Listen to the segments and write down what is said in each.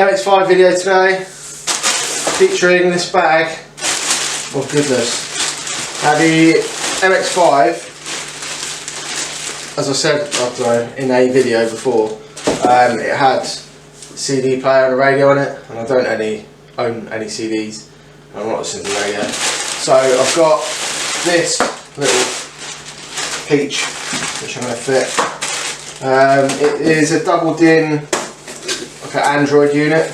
MX5 video today, featuring this bag. Oh goodness. Now the MX5, as I said in a video before, it had CD player and a radio on it, and I don't own any CDs. I'm not listening to the radio. So I've got this little peach which I'm going to fit. It is a double DIN, like an Android unit.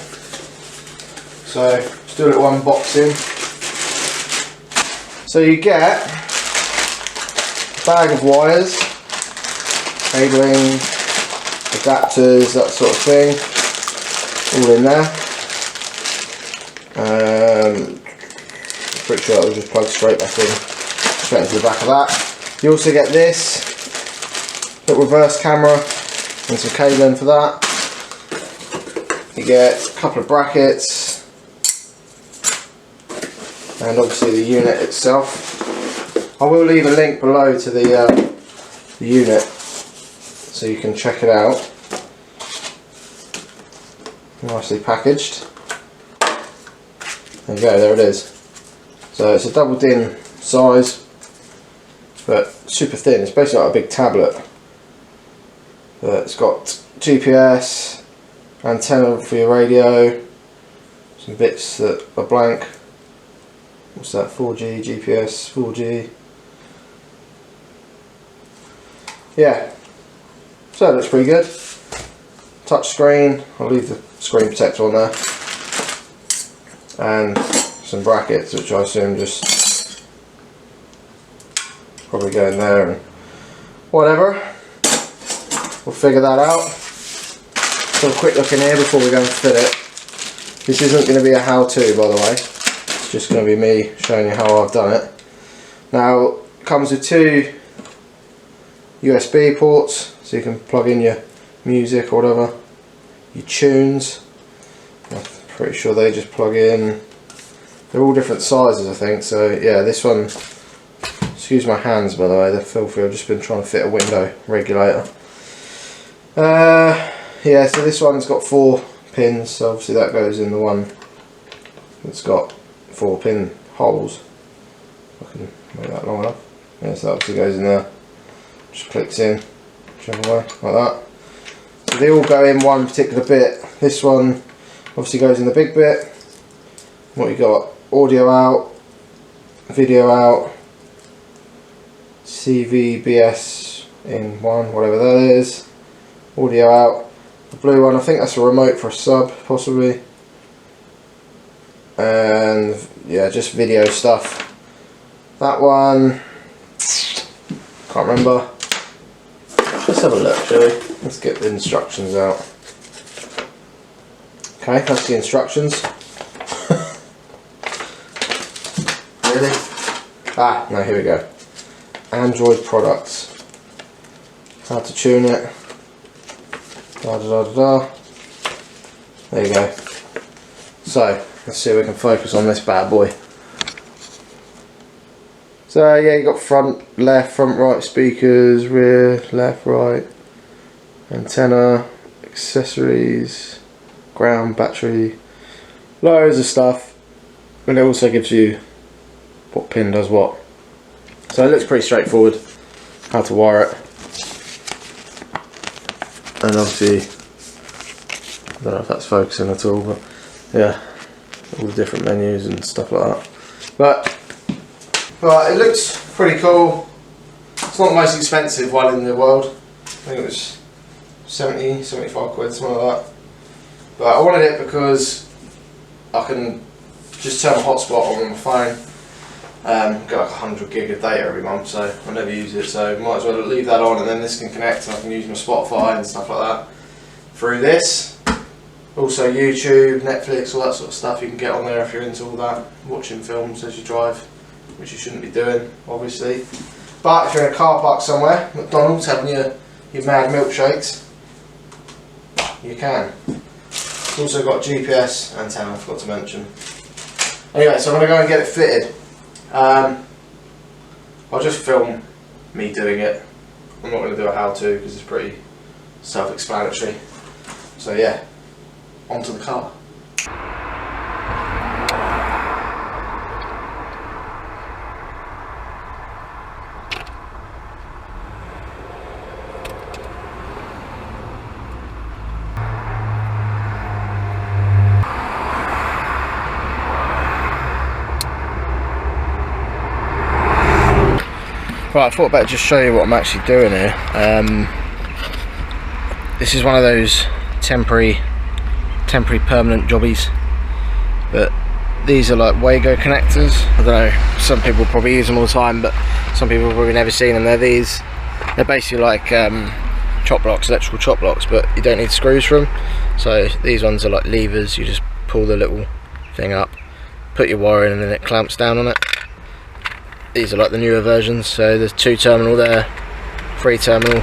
So let's do a little unboxing. So you get a bag of wires, cabling, adapters, that sort of thing, all in there. Pretty sure that will just plug straight back in, straight into the back of that. You also get this little reverse camera and some cabling for that. You get a couple of brackets and obviously the unit itself. I will leave a link below to the unit so you can check it out. Nicely packaged. There you go, there it is. So it's a double DIN size, but super thin. It's basically like a big tablet. It's got GPS, antenna for your radio, some bits that are blank. What's that? 4G, GPS, 4G. Yeah, so it looks pretty good. Touch screen, I'll leave the screen protector on there. And some brackets, which I assume just probably go in there and whatever. We'll figure that out. So a quick look in here before we go and fit it. This isn't going to be a how-to, by the way. It's just going to be me showing you how I've done it. Now, it comes with two USB ports, so you can plug in your music or whatever, your tunes. I'm pretty sure they just plug in. They're all different sizes, I think. So yeah, this one, excuse my hands by the way, they're filthy. I've just been trying to fit a window regulator. Yeah, so this one's got 4 pins, so obviously that goes in the one that's got 4 pin holes. I can make that long enough. Yeah, so that obviously goes in there. Just clicks in, whichever way, like that. So they all go in one particular bit. This one obviously goes in the big bit. What you got? Audio out, video out, CVBS in one, whatever that is. Audio out. The blue one, I think that's a remote for a sub, possibly. And yeah, just video stuff. That one, can't remember. Let's have a look, shall we? Let's get the instructions out. Okay, that's the instructions. Really? Ah, no, here we go. Android products. How to tune it. Da da da da da. There you go. So, let's see if we can focus on this bad boy. So yeah, you got front, left, front, right speakers, rear, left, right, antenna, accessories, ground, battery, loads of stuff. And it also gives you what pin does what. So it looks pretty straightforward how to wire it. And obviously, I don't know if that's focusing at all, but yeah, all the different menus and stuff like that. But it looks pretty cool. It's not the most expensive one in the world. I think it was 70, 75 quid, something like that. But I wanted it because I can just turn a hotspot on my phone. Get like 100 gig of data every month, so I never use it, so might as well leave that on, and then this can connect and I can use my Spotify and stuff like that through this. Also YouTube, Netflix, all that sort of stuff you can get on there if you're into all that, watching films as you drive, which you shouldn't be doing obviously. But if you're in a car park somewhere, McDonald's having your mad milkshakes, you can. It's also got a GPS antenna, I forgot to mention. Anyway, so I'm going to go and get it fitted. I'll just film me doing it. I'm not going to do a how-to because it's pretty self-explanatory. So yeah, onto the car. Right, I thought I'd just show you what I'm actually doing here. This is one of those temporary permanent jobbies, but these are like Wago connectors. I don't know, some people probably use them all the time, but some people have probably never seen them. They're basically like chop blocks, electrical chop blocks, but you don't need screws for them. So these ones are like levers. You just pull the little thing up, put your wire in, and then it clamps down on it. These are like the newer versions, so there's 2 terminal there, 3 terminal.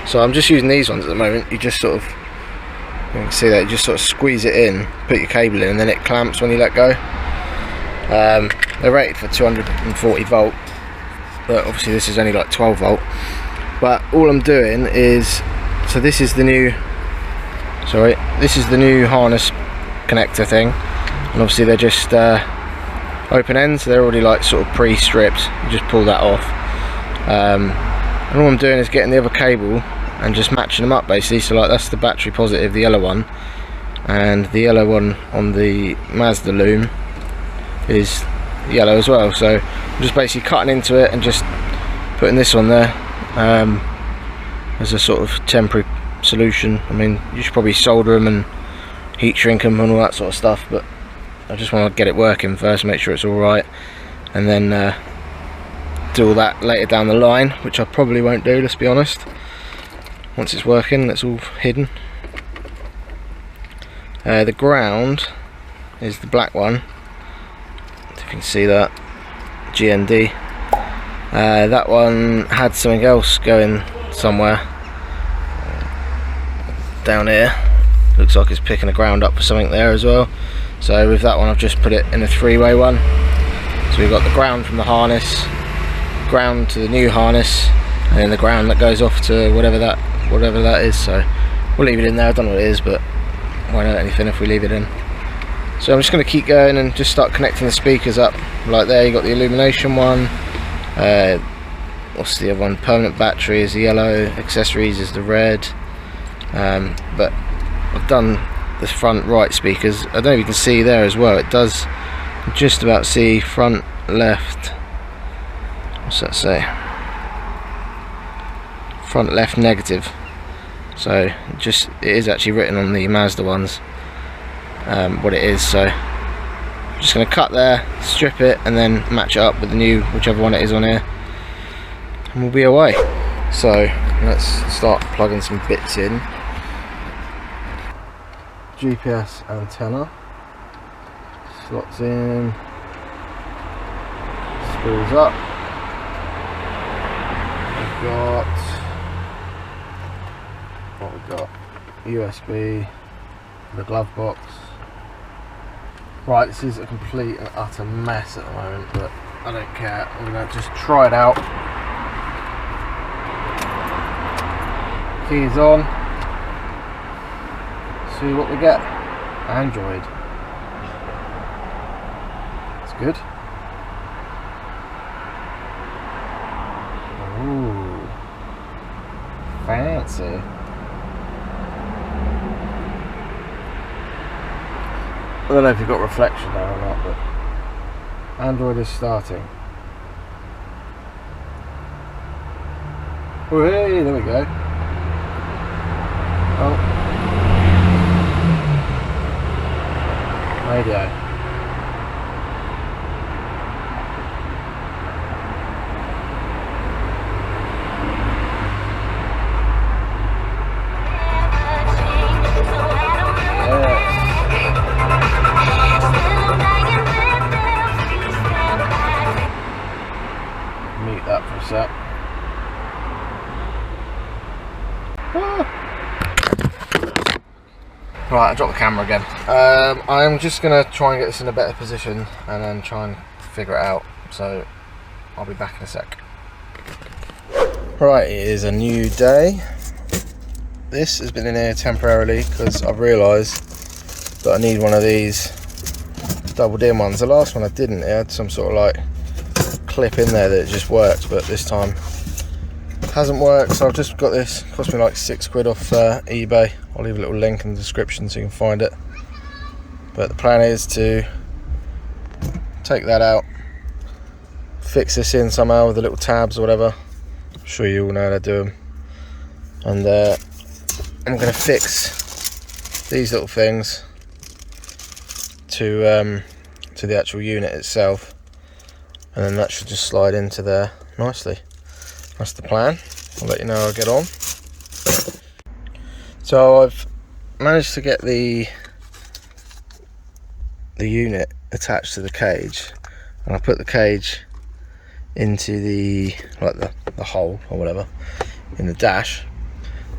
So I'm just using these ones at the moment. You just sort of, you can see that, you just sort of squeeze it in, put your cable in, and then it clamps when you let go. They're rated for 240 volt, but obviously this is only like 12 volt. But all I'm doing is, so this is the new harness connector thing, and obviously they're just open ends, so they're already like sort of pre-stripped. You just pull that off, and all I'm doing is getting the other cable and just matching them up basically. So like that's the battery positive, the yellow one, and the yellow one on the Mazda loom is yellow as well. So I'm just basically cutting into it and just putting this on there as a sort of temporary solution. I mean, you should probably solder them and heat shrink them and all that sort of stuff, but I just want to get it working first, make sure it's alright, and then do all that later down the line, which I probably won't do, let's be honest. Once it's working, it's all hidden. The ground is the black one, if you can see that, GND. That one had something else going somewhere down here. Looks like it's picking the ground up for something there as well. So with that one I've just put it in a 3-way one. So we've got the ground from the harness, ground to the new harness, and then the ground that goes off to whatever that is. So we'll leave it in there. I don't know what it is, but why not anything if we leave it in. So I'm just going to keep going and just start connecting the speakers up. Like there, you got the illumination one. What's the other one? Permanent battery is the yellow, accessories is the red. But I've done the front right speakers. I don't know if you can see there as well. It does just about see front left. What's that say? Front left negative. So just, it is actually written on the Mazda ones what it is. So I'm just going to cut there, strip it, and then match it up with the new, whichever one it is on here, and we'll be away. So let's start plugging some bits in. GPS antenna slots in, screws up. We've got USB, the glove box. Right, this is a complete and utter mess at the moment, but I don't care. I'm going to just try it out. Keys on. See what we get. Android. It's good. Ooh, fancy. I don't know if you've got reflection there or not, but Android is starting. Oh, hey, there we go. Oh. Radio. Mute that for a sec. Right, I dropped the camera again. I'm just going to try and get this in a better position and then try and figure it out. So I'll be back in a sec. Right, it is a new day. This has been in here temporarily because I've realised that I need one of these double DIN ones. The last one I didn't. It had some sort of like clip in there that just worked, but this time it hasn't worked. So I've just got this. It cost me like £6 off eBay. I'll leave a little link in the description so you can find it. But the plan is to take that out, fix this in somehow with the little tabs or whatever. I'm sure you all know how to do them. And I'm going to fix these little things to the actual unit itself, and then that should just slide into there nicely. That's the plan. I'll let you know how I get on. So I've managed to get the unit attached to the cage, and I put the cage into the hole or whatever in the dash,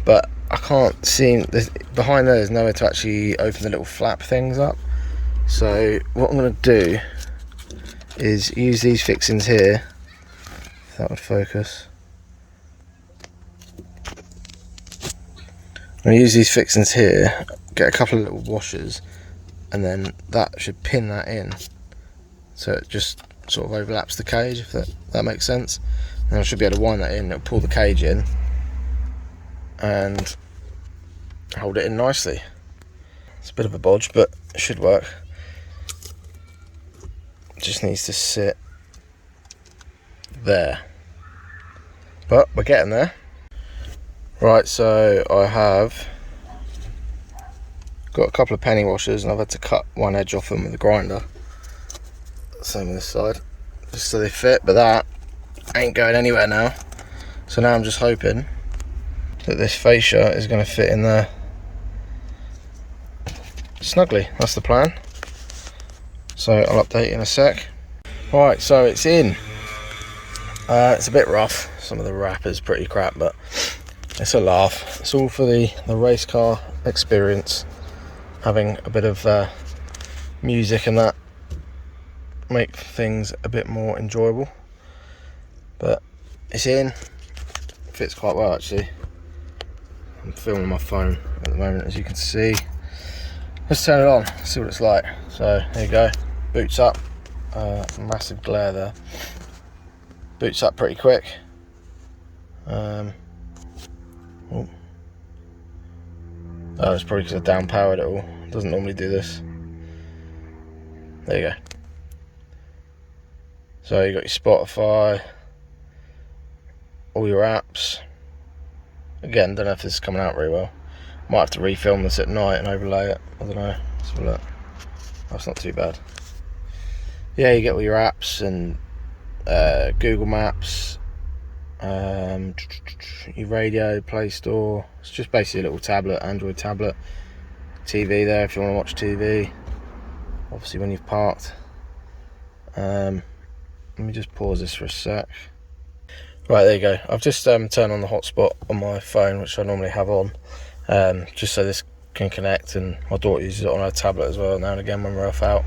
but I can't seem, behind there's nowhere to actually open the little flap things up. So what I'm going to do is use these fixings here, if that would focus. I'm going to use these fixings here, get a couple of little washers, and then that should pin that in so it just sort of overlaps the cage, if that makes sense. And I should be able to wind that in, it'll pull the cage in and hold it in nicely. It's a bit of a bodge, but it should work. It just needs to sit there, but we're getting there. Right, so I have got a couple of penny washers and I've had to cut one edge off them with a grinder. Same on this side, just so they fit, but that ain't going anywhere now. So now I'm just hoping that this fascia is going to fit in there snugly. That's the plan. So I'll update you in a sec. Alright, so it's in. It's a bit rough, some of the wrap is pretty crap, but it's a laugh. It's all for the race car experience. Having a bit of music and that make things a bit more enjoyable. But it's in, fits quite well actually. I'm filming my phone at the moment, as you can see. Let's turn it on, see what it's like. So there you go, boots up. Massive glare there. Boots up pretty quick. Oh, it's probably because I down powered it all. It doesn't normally do this. There you go. So you got your Spotify, all your apps. Again, don't know if this is coming out very well. Might have to refilm this at night and overlay it. I don't know. Let's have a look. That's not too bad. Yeah, you get all your apps and Google Maps, your radio, Play Store. It's just basically a little tablet, Android tablet. TV there if you want to watch TV. Obviously when you've parked. Let me just pause this for a sec. Right, there you go. I've just turned on the hotspot on my phone, which I normally have on, just so this can connect, and my daughter uses it on her tablet as well now and again when we're off out.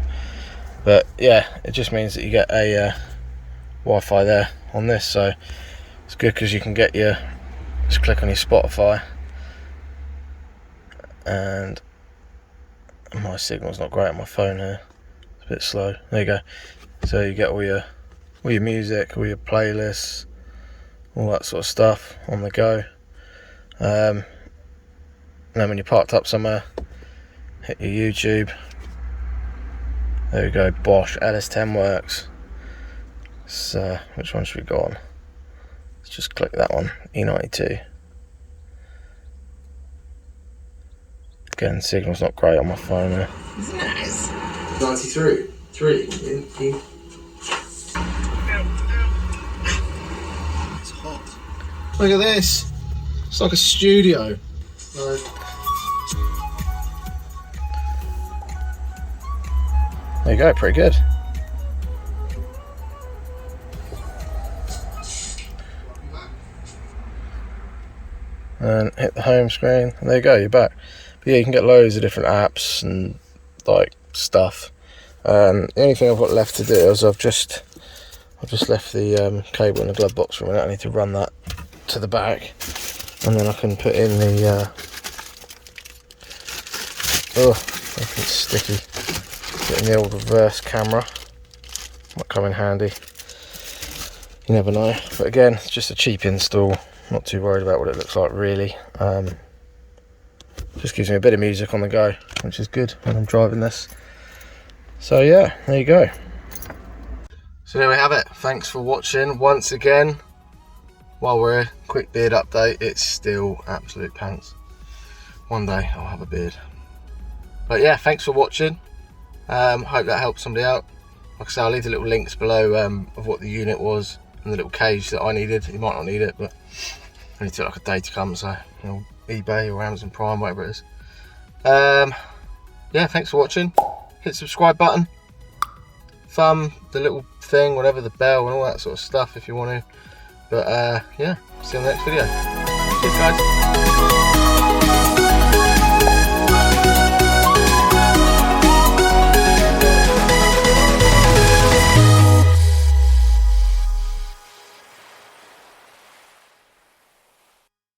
But yeah, it just means that you get a Wi-Fi there on this, so it's good because you can get your, just click on your Spotify, and my signal's not great on my phone here, it's a bit slow. There you go. So you get all your music, all your playlists, all that sort of stuff on the go. And then when you're parked up somewhere, hit your YouTube. There we go, Bosch LS10 works. So which one should we go on? Let's just click that one, E92. Again, signal's not great on my phone here. It's nice. 93, 3. It's hot. Look at this. It's like a studio. There you go, pretty good. And hit the home screen, and there you go, you're back. But yeah, you can get loads of different apps and like stuff. The only thing I've got left to do is I've just left the cable in the glove box for a minute. I need to run that to the back, and then I can put in the oh, I think it's sticky. Getting the old reverse camera might come in handy. You never know. But again, it's just a cheap install. Not too worried about what it looks like really. Just gives me a bit of music on the go, which is good when I'm driving this. So yeah, there you go. So there we have it. Thanks for watching once again. While we're here, quick beard update. It's still absolute pants. One day I'll have a beard. But yeah, thanks for watching. Hope that helps somebody out. Like I say, I'll leave the little links below of what the unit was and the little cage that I needed. You might not need it, but I only took like a day to come, so you know, eBay or Amazon Prime, whatever it is. Yeah, thanks for watching. Hit the subscribe button, thumb the little thing, whatever, the bell and all that sort of stuff if you want to. But yeah, see you in the next video. Cheers guys.